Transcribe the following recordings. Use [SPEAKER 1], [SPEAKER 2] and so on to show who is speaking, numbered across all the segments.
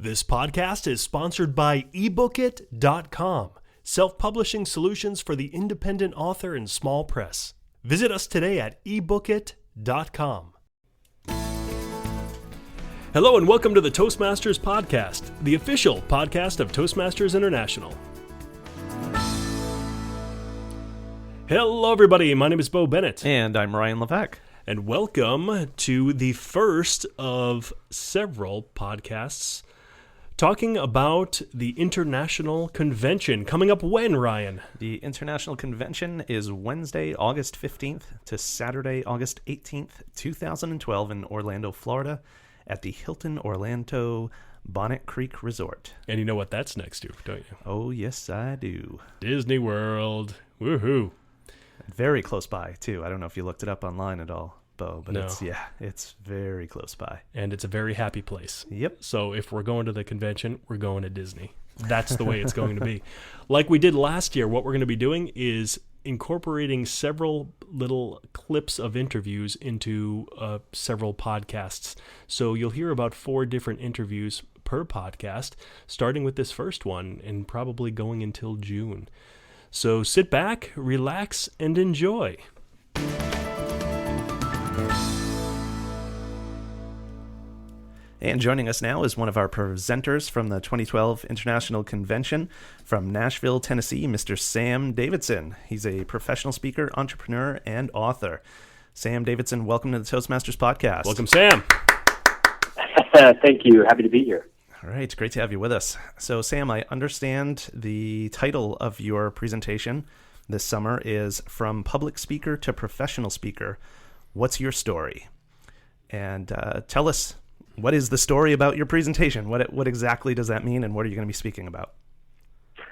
[SPEAKER 1] This podcast is sponsored by ebookit.com, self-publishing solutions for the independent author and small press. Visit us today at ebookit.com. Hello and welcome to the Toastmasters Podcast, the official podcast of Toastmasters International. Hello everybody, my name is Bo Bennett.
[SPEAKER 2] And I'm Ryan Levesque.
[SPEAKER 1] And welcome to the first of several podcasts talking about the International Convention. Coming up when, Ryan?
[SPEAKER 2] The International Convention is Wednesday, August 15th to Saturday, August 18th, 2012 in Orlando, Florida at the Hilton Orlando Bonnet Creek Resort. And
[SPEAKER 1] you know what that's next to, don't you?
[SPEAKER 2] Oh, yes, I do.
[SPEAKER 1] Disney World. Woohoo.
[SPEAKER 2] Very close by, too. I don't know if you looked it up online at all, Bo, but
[SPEAKER 1] no.
[SPEAKER 2] It's very close by.
[SPEAKER 1] And it's a very happy place.
[SPEAKER 2] Yep.
[SPEAKER 1] So if we're going to the convention, we're going to Disney. That's the way it's going to be. Like we did last year, what we're going to be doing is incorporating several little clips of interviews into several podcasts. So you'll hear about 4 different interviews per podcast, starting with this first one and probably going until June. So sit back, relax, and enjoy.
[SPEAKER 2] And joining us now is one of our presenters from the 2012 International Convention from Nashville, Tennessee, Mr. Sam Davidson. He's a professional speaker, entrepreneur, and author. Sam Davidson, welcome to the Toastmasters Podcast.
[SPEAKER 1] Welcome, Sam.
[SPEAKER 3] Thank you. Happy to be here.
[SPEAKER 2] All right. Great to have you with us. So, Sam, I understand the title of your presentation this summer is From Public Speaker to Professional Speaker. What's your story? And tell us, what is the story about your presentation? What exactly does that mean, and what are you going to be speaking about?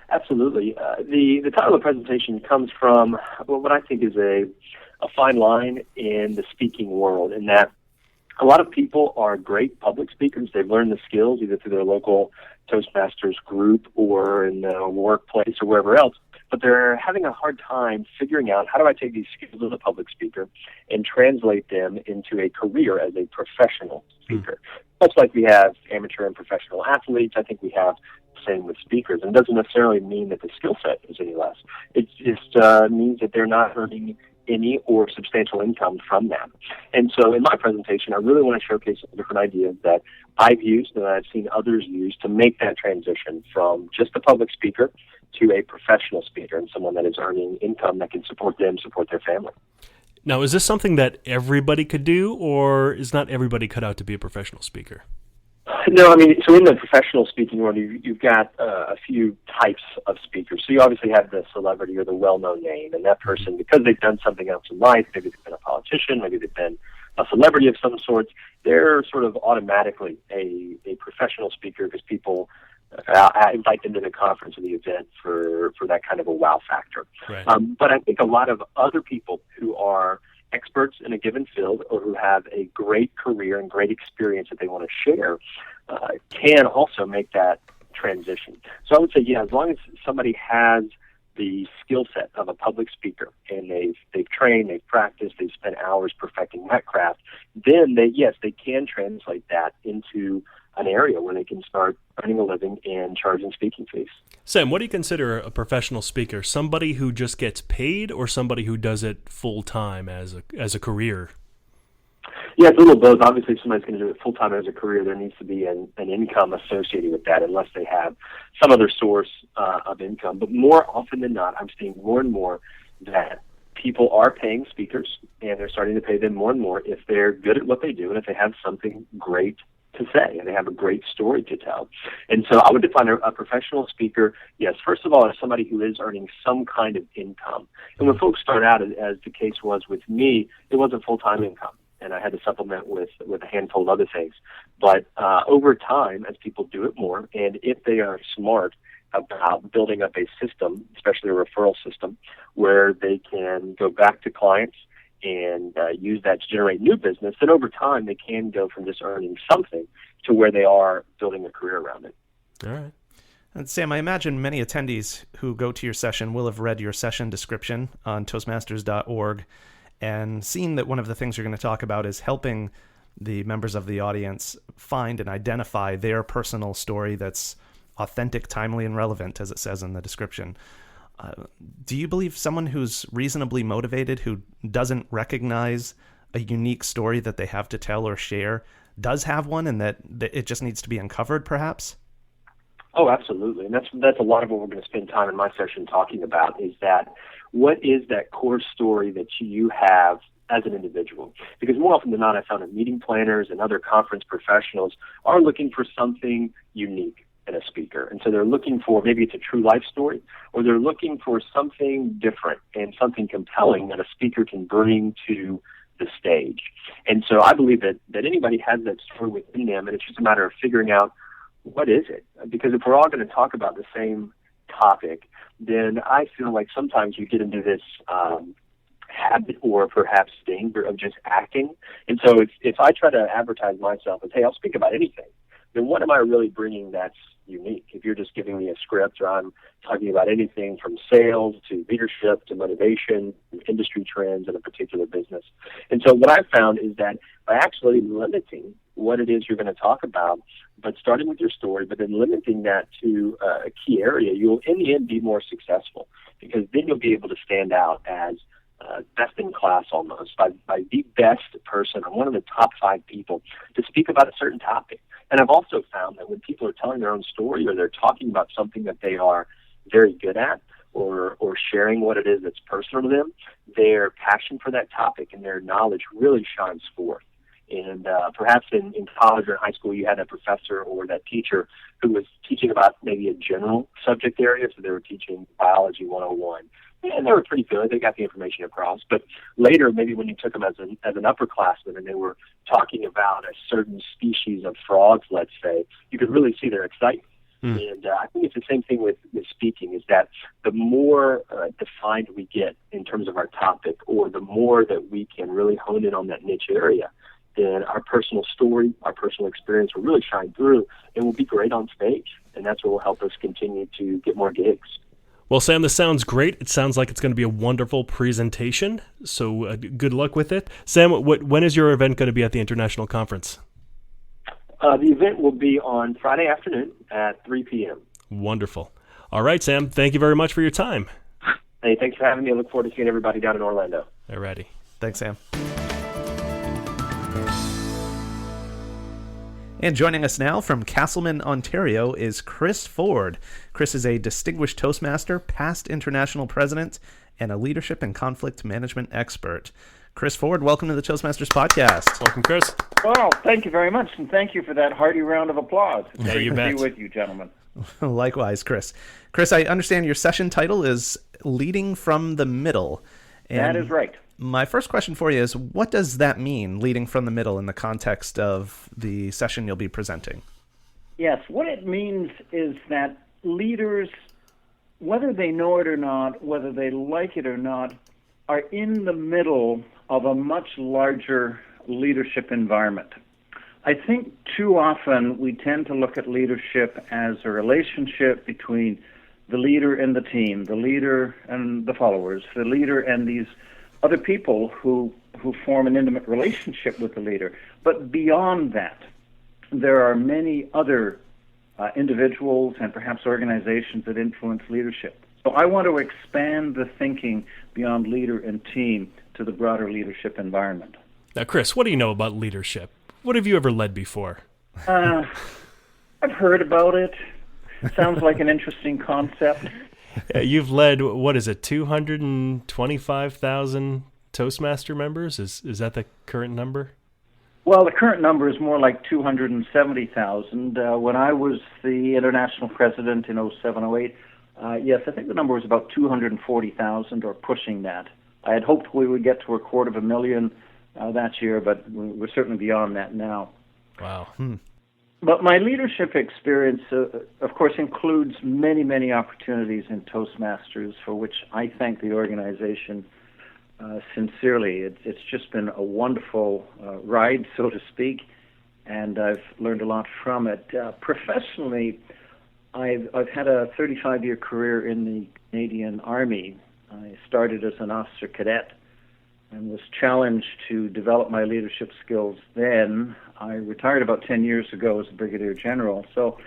[SPEAKER 3] Absolutely. The title of the presentation comes from what I think is a fine line in the speaking world, in that a lot of people are great public speakers. They've learned the skills either through their local Toastmasters group or in the workplace or wherever else, but they're having a hard time figuring out, how do I take these skills as a public speaker and translate them into a career as a professional speaker? Much like we have amateur and professional athletes, I think we have the same with speakers. And it doesn't necessarily mean that the skill set is any less. It just means that they're not earning any or substantial income from that. And so in my presentation, I really want to showcase some different ideas that I've used and I've seen others use to make that transition from just a public speaker to a professional speaker and someone that is earning income that can support them, support their family.
[SPEAKER 1] Now, is this something that everybody could do, or is not everybody cut out to be a professional speaker?
[SPEAKER 3] No, I mean, so in the professional speaking world, you've got a few types of speakers. So you obviously have the celebrity or the well-known name, and that person, because they've done something else in life, maybe they've been a politician, maybe they've been a celebrity of some sort, they're sort of automatically a professional speaker because people invite them to the conference or the event for that kind of a wow factor.
[SPEAKER 1] Right.
[SPEAKER 3] But I think a lot of other people who are experts in a given field or who have a great career and great experience that they want to share can also make that transition. So I would say, yeah, as long as somebody has the skill set of a public speaker and they've trained, they've practiced, they've spent hours perfecting that craft, then they can translate that into an area where they can start earning a living and charging speaking fees.
[SPEAKER 1] Sam, what do you consider a professional speaker? Somebody who just gets paid, or somebody who does it full time as a career?
[SPEAKER 3] Yeah, it's a little both. Obviously, if somebody's going to do it full time as a career, there needs to be an income associated with that, unless they have some other source of income. But more often than not, I'm seeing more and more that people are paying speakers, and they're starting to pay them more and more if they're good at what they do and if they have something great to say and they have a great story to tell. And so I would define a professional speaker, yes, first of all, as somebody who is earning some kind of income. And when folks start out, as the case was with me, it wasn't full-time income, and I had to supplement with a handful of other things. But over time, as people do it more, and if they are smart about building up a system, especially a referral system, where they can go back to clients and use that to generate new business, then over time they can go from just earning something to where they are building a career around it.
[SPEAKER 1] All right.
[SPEAKER 2] And Sam, I imagine many attendees who go to your session will have read your session description on Toastmasters.org and seen that one of the things you're going to talk about is helping the members of the audience find and identify their personal story that's authentic, timely, and relevant, as it says in the description. Do you believe someone who's reasonably motivated, who doesn't recognize a unique story that they have to tell or share, does have one, and that it just needs to be uncovered, perhaps?
[SPEAKER 3] Oh, absolutely. And that's a lot of what we're going to spend time in my session talking about, is that what is that core story that you have as an individual? Because more often than not, I found that meeting planners and other conference professionals are looking for something unique in a speaker. And so they're looking for, maybe it's a true life story, or they're looking for something different and something compelling that a speaker can bring to the stage. And so I believe that anybody has that story within them, and it's just a matter of figuring out, what is it? Because if we're all going to talk about the same topic, then I feel like sometimes you get into this habit or perhaps danger of just acting. And so if I try to advertise myself as, hey, I'll speak about anything, then what am I really bringing that's unique? If you're just giving me a script, or I'm talking about anything from sales to leadership to motivation, industry trends in a particular business. And so what I've found is that by actually limiting what it is you're going to talk about, but starting with your story, but then limiting that to a key area, you'll in the end be more successful, because then you'll be able to stand out as best in class almost, by the best person, or one of the top 5 people to speak about a certain topic. And I've also found that when people are telling their own story, or they're talking about something that they are very good at, or sharing what it is that's personal to them, their passion for that topic and their knowledge really shines forth. And perhaps in college or in high school, you had a professor or that teacher who was teaching about maybe a general subject area. So they were teaching biology 101. And they were pretty good. They got the information across. But later, maybe when you took them as an upperclassman and they were talking about a certain species of frogs, let's say, you could really see their excitement. And I think it's the same thing with speaking, is that the more defined we get in terms of our topic, or the more that we can really hone in on that niche area, then our personal story, our personal experience will really shine through and will be great on stage. And that's what will help us continue to get more gigs.
[SPEAKER 1] Well, Sam, this sounds great. It sounds like it's going to be a wonderful presentation, so good luck with it. Sam, when is your event going to be at the International Conference?
[SPEAKER 3] The event will be on Friday afternoon at 3 p.m.
[SPEAKER 1] Wonderful. All right, Sam, thank you very much for your time.
[SPEAKER 3] Hey, thanks for having me. I look forward to seeing everybody down in Orlando.
[SPEAKER 1] All righty.
[SPEAKER 2] Thanks, Sam. And joining us now from Castleman, Ontario, is Chris Ford. Chris is a distinguished Toastmaster, past international president, and a leadership and conflict management expert. Chris Ford, welcome to the Toastmasters Podcast.
[SPEAKER 1] Welcome, Chris.
[SPEAKER 4] Well, thank you very much, and thank you for that hearty round of applause. It's
[SPEAKER 1] Yeah,
[SPEAKER 4] great
[SPEAKER 1] you
[SPEAKER 4] to
[SPEAKER 1] bet.
[SPEAKER 4] be with you, gentlemen.
[SPEAKER 2] Likewise, Chris. Chris, I understand your session title is Leading from the Middle. And
[SPEAKER 4] That is right.
[SPEAKER 2] my first question for you is, what does that mean, leading from the middle, in the context of the session you'll be presenting?
[SPEAKER 4] Yes, what it means is that leaders, whether they know it or not, whether they like it or not, are in the middle of a much larger leadership environment. I think too often we tend to look at leadership as a relationship between the leader and the team, the leader and the followers, the leader and these other people who form an intimate relationship with the leader. But beyond that, there are many other individuals and perhaps organizations that influence leadership. So I want to expand the thinking beyond leader and team to the broader leadership environment.
[SPEAKER 1] Now, Chris, what do you know about leadership? What have you ever led before?
[SPEAKER 4] I've heard about it. Sounds like an interesting concept.
[SPEAKER 1] You've led, what is it, 225,000 Toastmaster members? Is that the current number?
[SPEAKER 4] Well, the current number is more like 270,000. When I was the international president in 07-08, yes, I think the number was about 240,000 or pushing that. I had hoped we would get to 250,000 that year, but we're certainly beyond that now.
[SPEAKER 1] Wow.
[SPEAKER 4] But my leadership experience, of course, includes many, many opportunities in Toastmasters, for which I thank the organization sincerely. It's just been a wonderful ride, so to speak, and I've learned a lot from it. Professionally, I've had a 35-year career in the Canadian Army. I started as an officer cadet and was challenged to develop my leadership skills then. I retired about 10 years ago as a brigadier general, so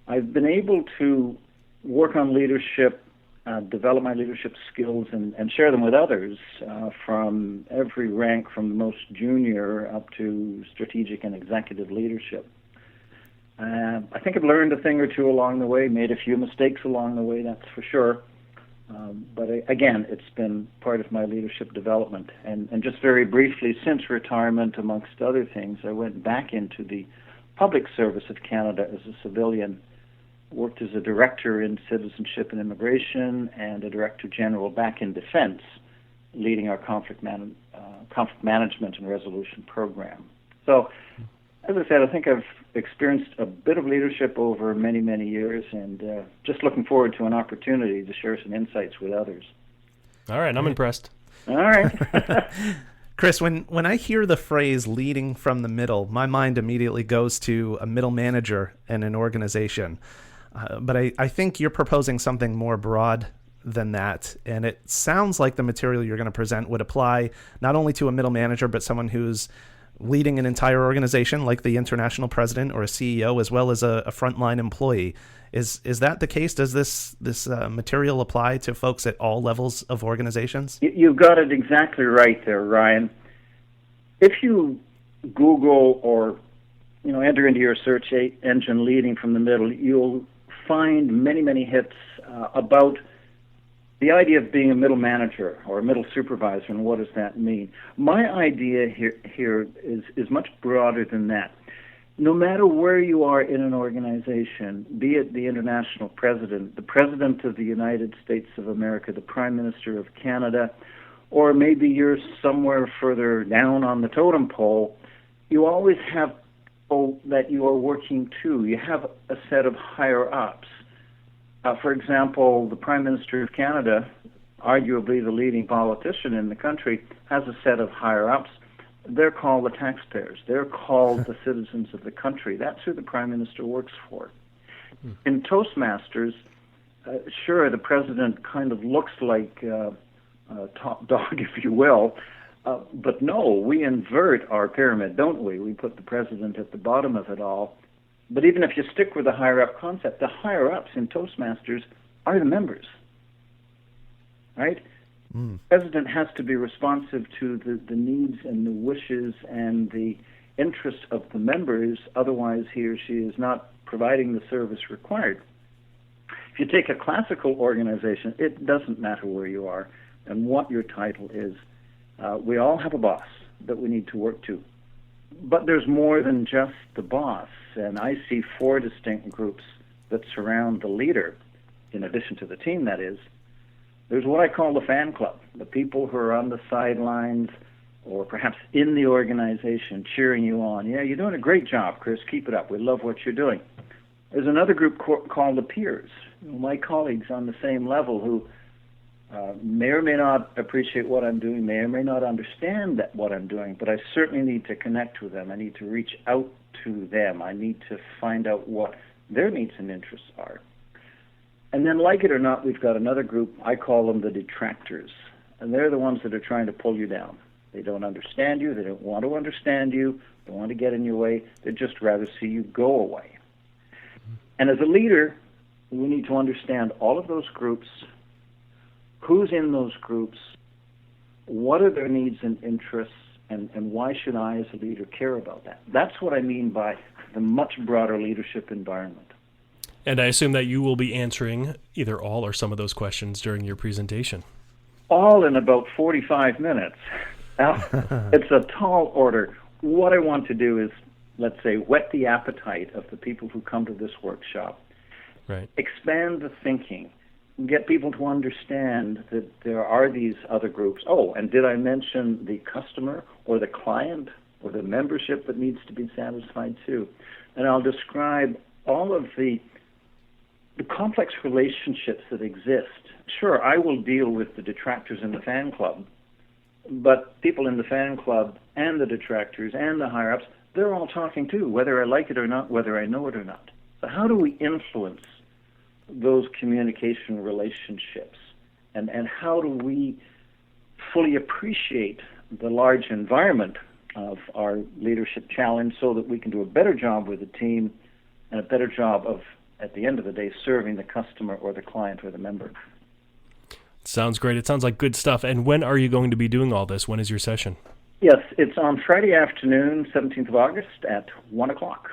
[SPEAKER 4] I've been able to work on leadership, develop my leadership skills, and share them with others from every rank, from the most junior up to strategic and executive leadership. I think I've learned a thing or two along the way, made a few mistakes along the way, that's for sure. But again, it's been part of my leadership development. And just very briefly, since retirement, amongst other things, I went back into the public service of Canada as a civilian, worked as a director in citizenship and immigration and a director general back in defense, leading our conflict management and resolution program. So, as I said, I think I've experienced a bit of leadership over many, many years, and just looking forward to an opportunity to share some insights with others.
[SPEAKER 1] All right, I'm impressed.
[SPEAKER 4] All right.
[SPEAKER 2] Chris, when I hear the phrase leading from the middle, my mind immediately goes to a middle manager in an organization. But I think you're proposing something more broad than that, and it sounds like the material you're going to present would apply not only to a middle manager, but someone who's leading an entire organization like the international president or a CEO, as well as a frontline employee. Is that the case? Does this material apply to folks at all levels of organizations?
[SPEAKER 4] You've got it exactly right there, Ryan. If you Google or enter into your search engine leading from the middle, you'll find many, many hits about the idea of being a middle manager or a middle supervisor, and what does that mean? My idea here is much broader than that. No matter where you are in an organization, be it the international president, the president of the United States of America, the prime minister of Canada, or maybe you're somewhere further down on the totem pole, you always have people that you are working to. You have a set of higher-ups. For example, the Prime Minister of Canada, arguably the leading politician in the country, has a set of higher-ups. They're called the taxpayers. They're called the citizens of the country. That's who the Prime Minister works for. In Toastmasters, sure, the president kind of looks like a top dog, if you will, but no, we invert our pyramid, don't we? We put the president at the bottom of it all. But even if you stick with the higher-up concept, the higher-ups in Toastmasters are the members, right? The president has to be responsive to the needs and the wishes and the interests of the members, otherwise he or she is not providing the service required. If you take a classical organization, it doesn't matter where you are and what your title is. We all have a boss that we need to work to. But there's more than just the boss, and I see four distinct groups that surround the leader, in addition to the team, that is. There's what I call the fan club, the people who are on the sidelines or perhaps in the organization cheering you on. Yeah, you're doing a great job, Chris. Keep it up. We love what you're doing. There's another group called the peers, my colleagues on the same level who may or may not appreciate what I'm doing, may or may not understand what I'm doing, but I certainly need to connect with them. I need to reach out to them. I need to find out what their needs and interests are. And then, like it or not, we've got another group, I call them the detractors, and they're the ones that are trying to pull you down. They don't understand you, they don't want to understand you, they want to get in your way, they'd just rather see you go away. And as a leader, we need to understand all of those groups, who's in those groups, what are their needs and interests, and why should I as a leader care about that? That's what I mean by the much broader leadership environment.
[SPEAKER 1] And I assume that you will be answering either all or some of those questions during your presentation.
[SPEAKER 4] All in about 45 minutes. Now, it's a tall order. What I want to do is, let's say, whet the appetite of the people who come to this workshop.
[SPEAKER 1] Right.
[SPEAKER 4] Expand the thinking. Get people to understand that there are these other groups. Oh, and did I mention the customer or the client or the membership that needs to be satisfied too? And I'll describe all of the complex relationships that exist. Sure, I will deal with the detractors in the fan club, but people in the fan club and the detractors and the higher-ups, they're all talking too, whether I like it or not, whether I know it or not. So how do we influence those communication relationships? And how do we fully appreciate the large environment of our leadership challenge so that we can do a better job with the team and a better job of, at the end of the day, serving the customer or the client or the member.
[SPEAKER 1] Sounds great. It sounds like good stuff. And when are you going to be doing all this? When is your session?
[SPEAKER 4] Yes, it's on Friday afternoon, 17th of August at 1 o'clock.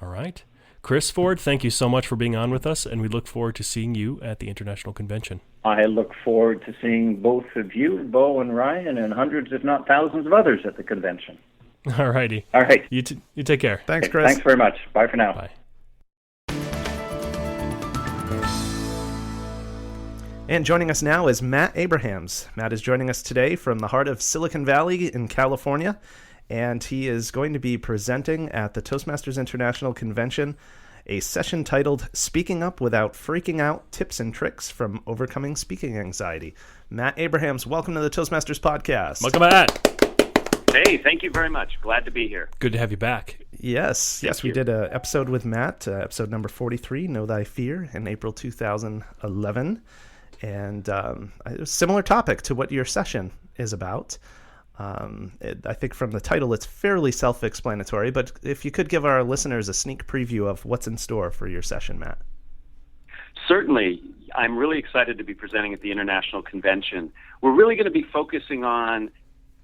[SPEAKER 1] All right. Chris Ford, thank you so much for being on with us, and we look forward to seeing you at the International Convention.
[SPEAKER 4] I look forward to seeing both of you, Bo and Ryan, and hundreds, if not thousands, of others at the convention.
[SPEAKER 1] All righty.
[SPEAKER 4] All right.
[SPEAKER 1] You take care.
[SPEAKER 2] Thanks,
[SPEAKER 4] Okay,
[SPEAKER 2] Chris.
[SPEAKER 4] thanks very much. Bye for now.
[SPEAKER 1] Bye.
[SPEAKER 2] And joining us now is Matt Abrahams. Matt is joining us today from the heart of Silicon Valley in California, and he is going to be presenting at the Toastmasters International Convention a session titled Speaking Up Without Freaking Out, Tips and Tricks from Overcoming Speaking Anxiety. Matt Abrahams, welcome to the Toastmasters Podcast.
[SPEAKER 1] Welcome back.
[SPEAKER 5] Hey, thank you very much. Glad to be here.
[SPEAKER 1] Good to have you back.
[SPEAKER 2] Yes, we
[SPEAKER 5] you.
[SPEAKER 2] did an episode with Matt, episode number 43, Know Thy Fear, in April 2011. And it was a similar topic to what your session is about. I think from the title, it's fairly self-explanatory, but if you could give our listeners a sneak preview of what's in store for your session, Matt.
[SPEAKER 5] Certainly. I'm really excited to be presenting at the International Convention. We're really going to be focusing on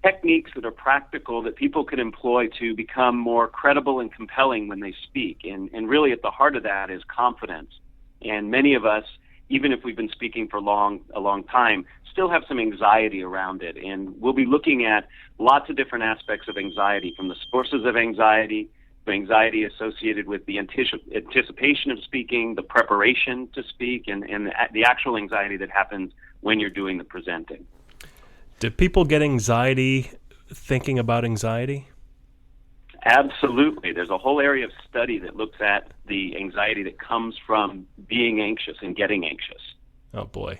[SPEAKER 5] techniques that are practical that people can employ to become more credible and compelling when they speak. And really at the heart of that is confidence. And many of us, even if we've been speaking for a long time, still have some anxiety around it. And we'll be looking at lots of different aspects of anxiety, from the sources of anxiety, to anxiety associated with the anticipation of speaking, the preparation to speak, and the actual anxiety that happens when you're doing the presenting.
[SPEAKER 1] Do people get anxiety thinking about anxiety?
[SPEAKER 5] Absolutely. There's a whole area of study that looks at the anxiety that comes from being anxious and getting anxious.
[SPEAKER 1] Oh, boy.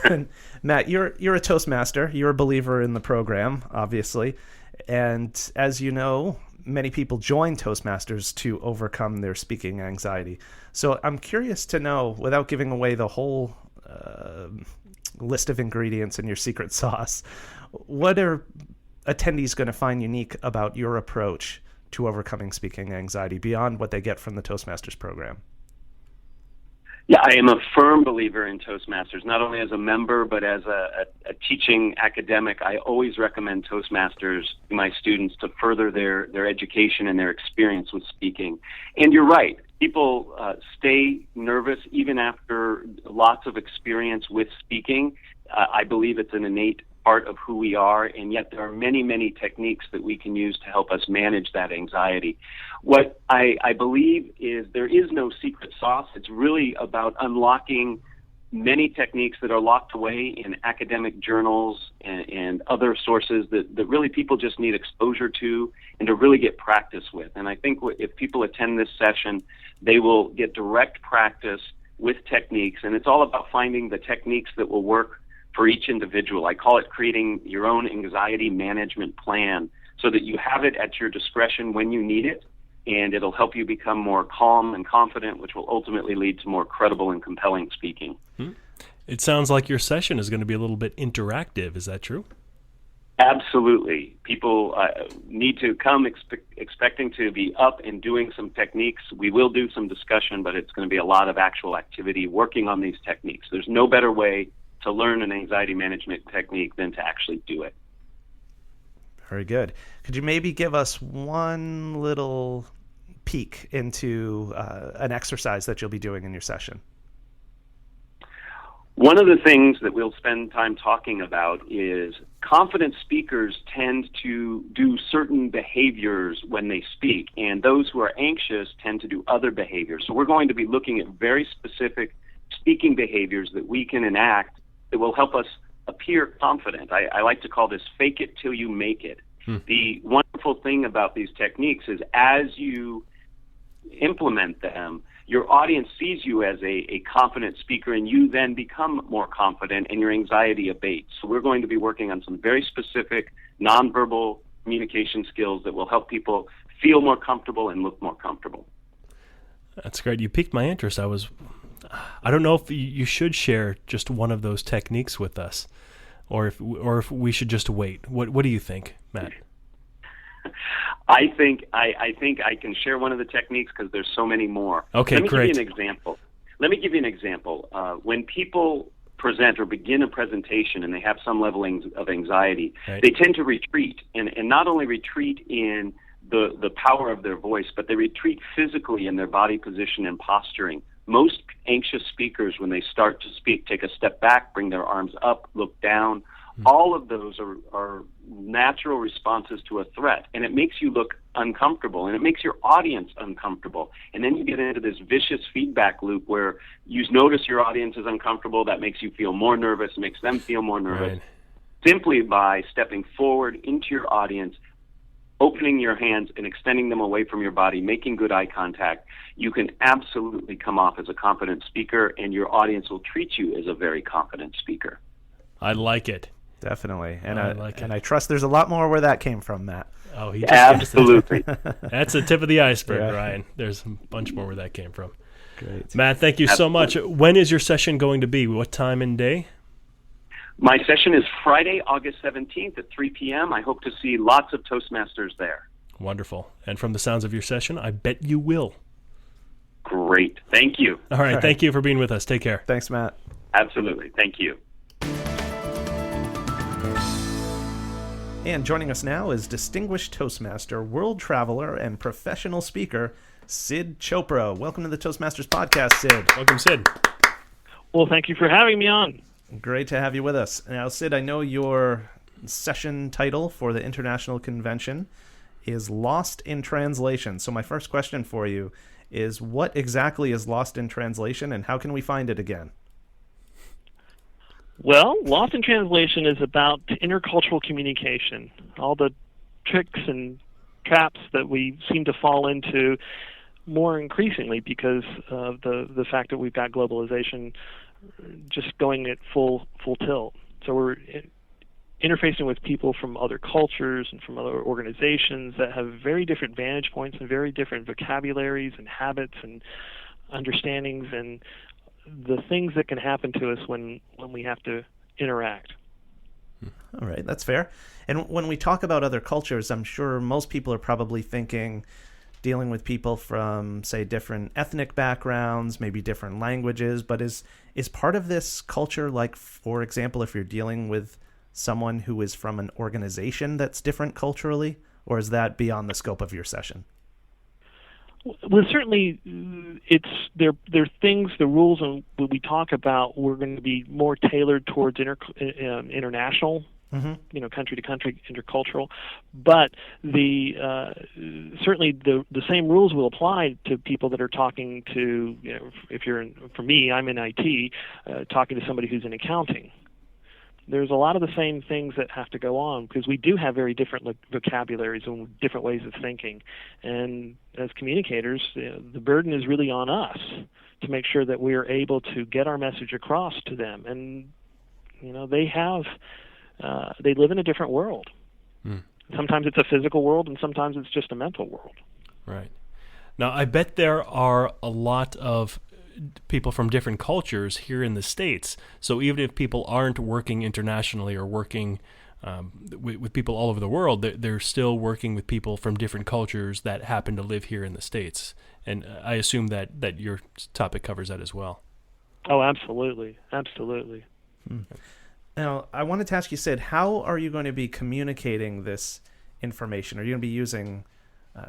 [SPEAKER 2] And Matt, you're a Toastmaster. You're a believer in the program, obviously. And as you know, many people join Toastmasters to overcome their speaking anxiety. So I'm curious to know, without giving away the whole list of ingredients in your secret sauce, what are attendees going to find unique about your approach to overcoming speaking anxiety beyond what they get from the Toastmasters program?
[SPEAKER 5] Yeah, I am a firm believer in Toastmasters, not only as a member, but as a teaching academic. I always recommend Toastmasters to my students to further their education and their experience with speaking. And you're right, people stay nervous even after lots of experience with speaking. I believe it's an innate part of who we are, and yet there are many, many techniques that we can use to help us manage that anxiety. What I believe is there is no secret sauce. It's really about unlocking many techniques that are locked away in academic journals and other sources that really people just need exposure to and to really get practice with. And I think if people attend this session, they will get direct practice with techniques, and it's all about finding the techniques that will work for each individual. I call it creating your own anxiety management plan so that you have it at your discretion when you need it, and it'll help you become more calm and confident, which will ultimately lead to more credible and compelling speaking.
[SPEAKER 1] It sounds like your session is going to be a little bit interactive. Is that true?
[SPEAKER 5] Absolutely. People need to come expecting to be up and doing some techniques. We will do some discussion, but it's going to be a lot of actual activity working on these techniques. There's no better way to learn an anxiety management technique than to actually do it.
[SPEAKER 2] Very good. Could you maybe give us one little peek into an exercise that you'll be doing in your session?
[SPEAKER 5] One of the things that we'll spend time talking about is confident speakers tend to do certain behaviors when they speak, and those who are anxious tend to do other behaviors. So we're going to be looking at very specific speaking behaviors that we can enact that will help us appear confident. I like to call this fake it till you make it. The wonderful thing about these techniques is as you implement them, your audience sees you as a confident speaker, and you then become more confident and your anxiety abates. So we're going to be working on some very specific nonverbal communication skills that will help people feel more comfortable and look more comfortable.
[SPEAKER 1] That's great. You piqued my interest. I don't know if you should share just one of those techniques with us. or if we should just wait? What do you think, Matt?
[SPEAKER 5] I think I can share one of the techniques because there's so many more.
[SPEAKER 1] Okay,
[SPEAKER 5] Let me
[SPEAKER 1] great.
[SPEAKER 5] give you an example. When people present or begin a presentation and they have some level of anxiety,
[SPEAKER 1] Right.
[SPEAKER 5] they tend to retreat, and not only retreat in the power of their voice, but they retreat physically in their body position and posturing. Most anxious speakers, when they start to speak, take a step back, bring their arms up, look down. All of those are natural responses to a threat, and it makes you look uncomfortable, and it makes your audience uncomfortable. And then you get into this vicious feedback loop where you notice your audience is uncomfortable. That makes you feel more nervous, makes them feel more nervous.
[SPEAKER 1] Right.
[SPEAKER 5] Simply by stepping forward into your audience, opening your hands and extending them away from your body, making good eye contact, you can absolutely come off as a confident speaker, and your audience will treat you as a very confident speaker.
[SPEAKER 1] I like it.
[SPEAKER 2] Definitely. And
[SPEAKER 1] I like it.
[SPEAKER 2] I trust there's a lot more where that came from, Matt.
[SPEAKER 1] Oh, he just
[SPEAKER 5] Absolutely.
[SPEAKER 1] That's the tip of the iceberg,
[SPEAKER 2] Yeah.
[SPEAKER 1] Ryan. There's a bunch more where that came from.
[SPEAKER 2] Great.
[SPEAKER 1] Matt, thank you so much. When is your session going to be? What time and day?
[SPEAKER 5] My session is Friday, August 17th at 3 p.m. I hope to see lots of Toastmasters there.
[SPEAKER 1] Wonderful. And from the sounds of your session, I bet you will.
[SPEAKER 5] Great. Thank you.
[SPEAKER 1] All right. Thank you for being with us. Take care.
[SPEAKER 2] Thanks, Matt.
[SPEAKER 5] Absolutely. Thank you.
[SPEAKER 2] And joining us now is distinguished Toastmaster, world traveler, and professional speaker, Sid Chopra. Welcome to the Toastmasters Podcast, Sid.
[SPEAKER 1] Welcome, Sid.
[SPEAKER 6] Well, thank you for having me on.
[SPEAKER 2] Great to have you with us. Now, Sid, I know your session title for the International Convention is Lost in Translation. So my first question for you is, what exactly is Lost in Translation, and how can we find it again?
[SPEAKER 6] Well, Lost in Translation is about intercultural communication, all the tricks and traps that we seem to fall into more increasingly because of the fact that we've got globalization just going at full tilt. So we're interfacing with people from other cultures and from other organizations that have very different vantage points and very different vocabularies and habits and understandings and the things that can happen to us when we have to interact.
[SPEAKER 2] All right, that's fair. And when we talk about other cultures, I'm sure most people are probably thinking dealing with people from, say, different ethnic backgrounds, maybe different languages, but is part of this culture, like, for example, if you're dealing with someone who is from an organization that's different culturally, or is that beyond the scope of your session?
[SPEAKER 6] Well, certainly, there are things, the rules, and when we talk about, we're going to be more tailored towards international, country to country, intercultural. But certainly the same rules will apply to people that are talking to, if for me, I'm in IT, talking to somebody who's in accounting. There's a lot of the same things that have to go on because we do have very different vocabularies and different ways of thinking. And as communicators, the burden is really on us to make sure that we are able to get our message across to them. And, they live in a different world. Sometimes it's a physical world and sometimes it's just a mental world.
[SPEAKER 1] Right. Now, I bet there are a lot of people from different cultures here in the States. So even if people aren't working internationally or working with people all over the world, they're still working with people from different cultures that happen to live here in the States. And I assume that your topic covers that as well.
[SPEAKER 6] Oh, absolutely. Absolutely.
[SPEAKER 2] Now, I wanted to ask you, Sid, how are you going to be communicating this information? Are you going to be using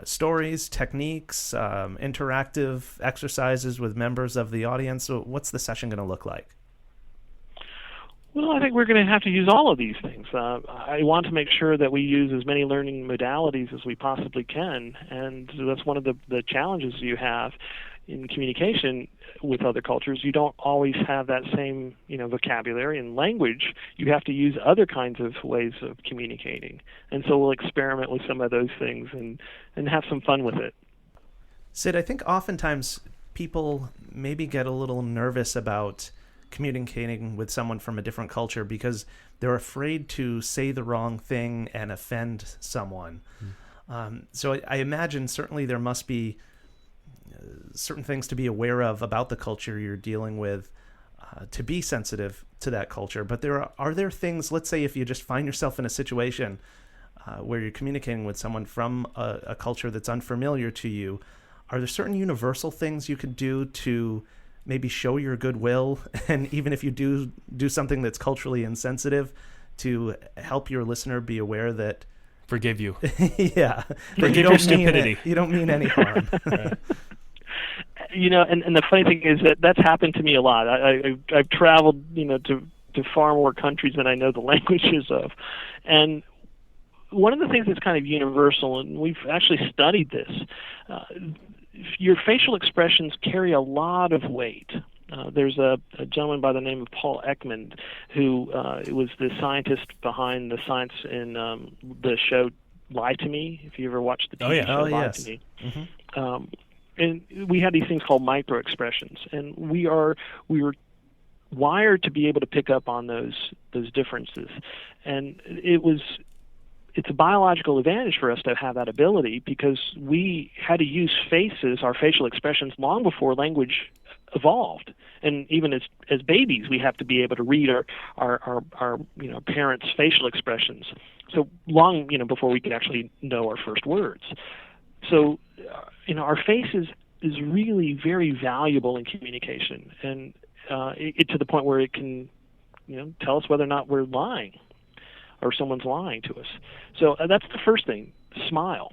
[SPEAKER 2] stories, techniques, interactive exercises with members of the audience? So what's the session going to look like?
[SPEAKER 6] Well, I think we're going to have to use all of these things. I want to make sure that we use as many learning modalities as we possibly can, and that's one of the challenges you have in communication with other cultures. You don't always have that same, vocabulary and language. You have to use other kinds of ways of communicating, and so we'll experiment with some of those things and have some fun with it.
[SPEAKER 2] Sid, I think oftentimes people maybe get a little nervous about communicating with someone from a different culture because they're afraid to say the wrong thing and offend someone. So I imagine certainly there must be certain things to be aware of about the culture you're dealing with. to be sensitive to that culture. But are there things, let's say if you just find yourself in a situation where you're communicating with someone from a culture that's unfamiliar to you, are there certain universal things you could do to maybe show your goodwill, and even if you do something that's culturally insensitive, to help your listener be aware that
[SPEAKER 1] forgive you.
[SPEAKER 2] Yeah.
[SPEAKER 1] Forgive your stupidity.
[SPEAKER 2] You don't mean any harm.
[SPEAKER 1] Right.
[SPEAKER 6] And the funny thing is that that's happened to me a lot. I've traveled, to far more countries than I know the languages of. And one of the things that's kind of universal, and we've actually studied this, your facial expressions carry a lot of weight. There's a gentleman by the name of Paul Ekman who was the scientist behind the science in the show Lie to Me, if you ever watched the TV show Lie
[SPEAKER 2] yes.
[SPEAKER 6] to Me.
[SPEAKER 2] Mm-hmm.
[SPEAKER 6] And we had these things called microexpressions, and we were wired to be able to pick up on those differences. And it's a biological advantage for us to have that ability, because we had to use faces, our facial expressions, long before language evolved. And even as babies, we have to be able to read our parents' facial expressions. So long before we could actually know our first words. So our faces is really very valuable in communication, and it to the point where it can tell us whether or not we're lying or someone's lying to us. So that's the first thing. Smile.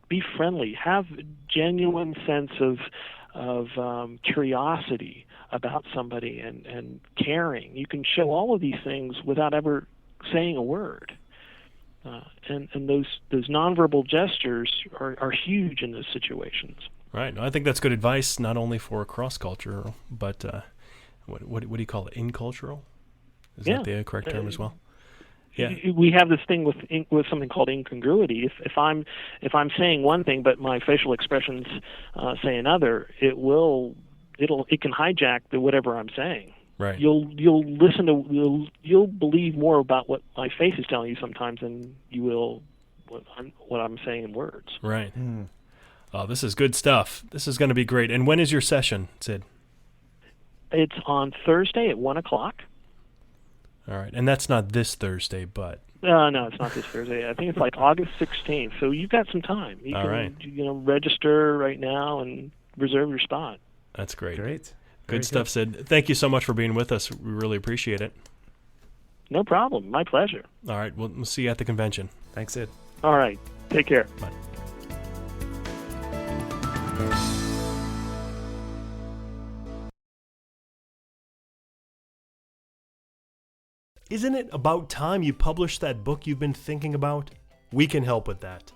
[SPEAKER 6] Be friendly. Have a genuine sense of curiosity about somebody and caring. You can show all of these things without ever saying a word. And those nonverbal gestures are huge in those situations.
[SPEAKER 1] Right. I think that's good advice, not only for cross-culture, but what do you call it? Incultural? Is that the correct term as well? Yeah.
[SPEAKER 6] We have this thing with something called incongruity. If I'm saying one thing but my facial expressions say another, it can hijack whatever I'm saying.
[SPEAKER 1] Right.
[SPEAKER 6] You'll listen to you'll believe more about what my face is telling you sometimes than you will what I'm saying in words.
[SPEAKER 1] Right. Oh, this is good stuff. This is going to be great. And when is your session, Sid?
[SPEAKER 6] It's on Thursday at 1:00.
[SPEAKER 1] All right. And that's not this Thursday, but...
[SPEAKER 6] No, it's not this Thursday. I think it's like August 16th. So you've got some time. You can register right now and reserve your spot.
[SPEAKER 1] That's great.
[SPEAKER 2] Great.
[SPEAKER 1] Good stuff, Sid. Thank you so much for being with us. We really appreciate it.
[SPEAKER 6] No problem. My pleasure.
[SPEAKER 1] All right. We'll see you at the convention.
[SPEAKER 2] Thanks, Sid.
[SPEAKER 6] All right. Take care.
[SPEAKER 1] Bye. Isn't it about time you published that book you've been thinking about? We can help with that.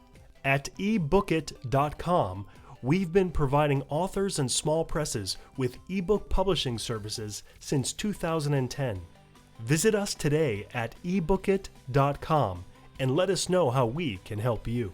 [SPEAKER 1] At ebookit.com, we've been providing authors and small presses with ebook publishing services since 2010. Visit us today at ebookit.com and let us know how we can help you.